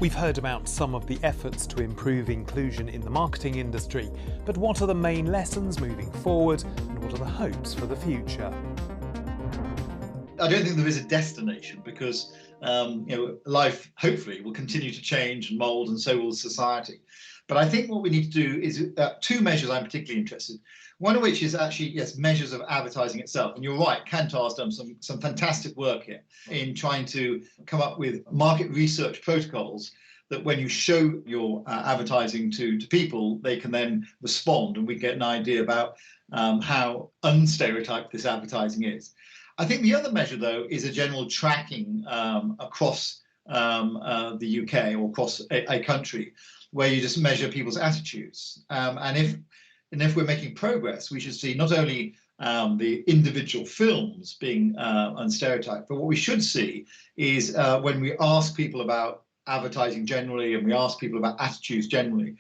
We've heard about some of the efforts to improve inclusion in the marketing industry, but what are the main lessons moving forward and what are the hopes for the future? I don't think there is a destination because life hopefully will continue to change and mould, and so will society. But I think what we need to do is two measures I'm particularly interested in. One of which is actually, yes, measures of advertising itself. And you're right, Kantar's done some fantastic work here in trying to come up with market research protocols that when you show your advertising to people, they can then respond and we get an idea about how unstereotyped this advertising is. I think the other measure, though, is a general tracking across the UK or across a country where you just measure people's attitudes. And if we're making progress, we should see not only the individual films being unstereotyped, but what we should see is when we ask people about advertising generally and we ask people about attitudes generally,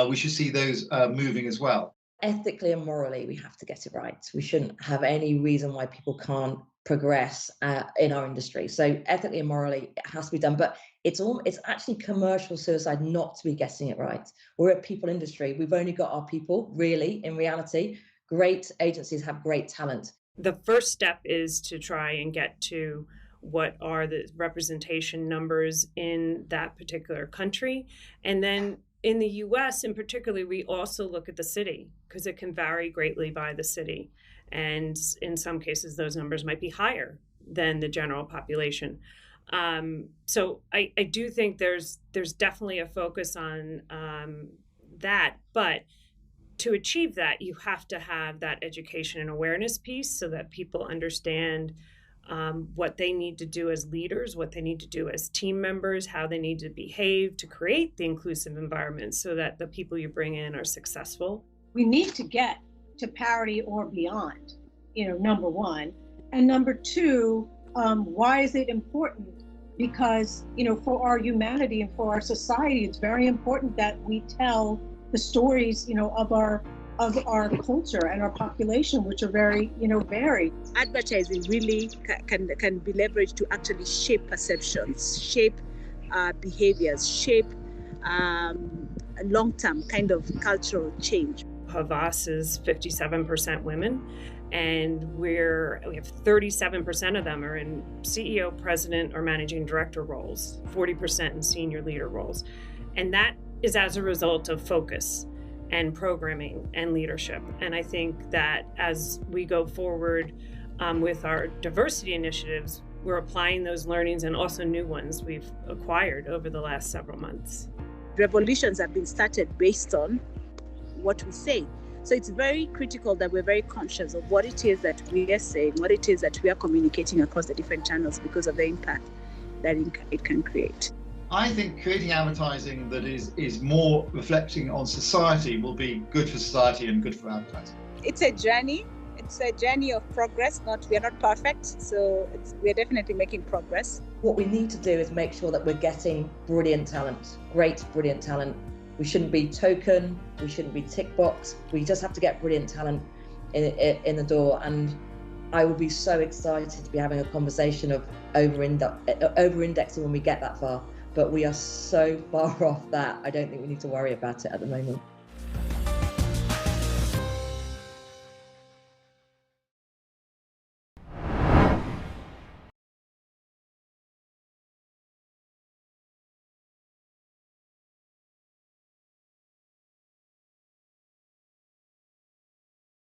we should see those moving as well. Ethically and morally, we have to get it right. We shouldn't have any reason why people can't progress in our industry. So ethically and morally, it has to be done. But it's actually commercial suicide not to be getting it right. We're a people industry. We've only got our people, really, in reality. Great agencies have great talent. The first step is to try and get to what are the representation numbers in that particular country. And then in the US in particular, we also look at the city because it can vary greatly by the city. And in some cases, those numbers might be higher than the general population. So I do think there's definitely a focus on that. But to achieve that, you have to have that education and awareness piece so that people understand what they need to do as leaders, what they need to do as team members, how they need to behave to create the inclusive environment so that the people you bring in are successful. We need to get to parity or beyond, number one. And number two, why is it important? Because, for our humanity and for our society, it's very important that we tell the stories, of our culture and our population, which are very, varied. Advertising really can be leveraged to actually shape perceptions, shape behaviors, shape long-term kind of cultural change. Havas is 57% women, and we have 37% of them are in CEO, president, or managing director roles, 40% in senior leader roles. And that is as a result of focus and programming and leadership. And I think that as we go forward with our diversity initiatives, we're applying those learnings and also new ones we've acquired over the last several months. Revolutions have been started based on what we say. So it's very critical that we're very conscious of what it is that we are saying, what it is that we are communicating across the different channels because of the impact that it can create. I think creating advertising that is more reflecting on society will be good for society and good for advertising. It's a journey. It's a journey of progress. We are not perfect, so we're definitely making progress. What we need to do is make sure that we're getting brilliant talent, great, brilliant talent. We shouldn't be token, we shouldn't be tick box. We just have to get brilliant talent in the door. And I will be so excited to be having a conversation of over-indexing when we get that far. But we are so far off that I don't think we need to worry about it at the moment.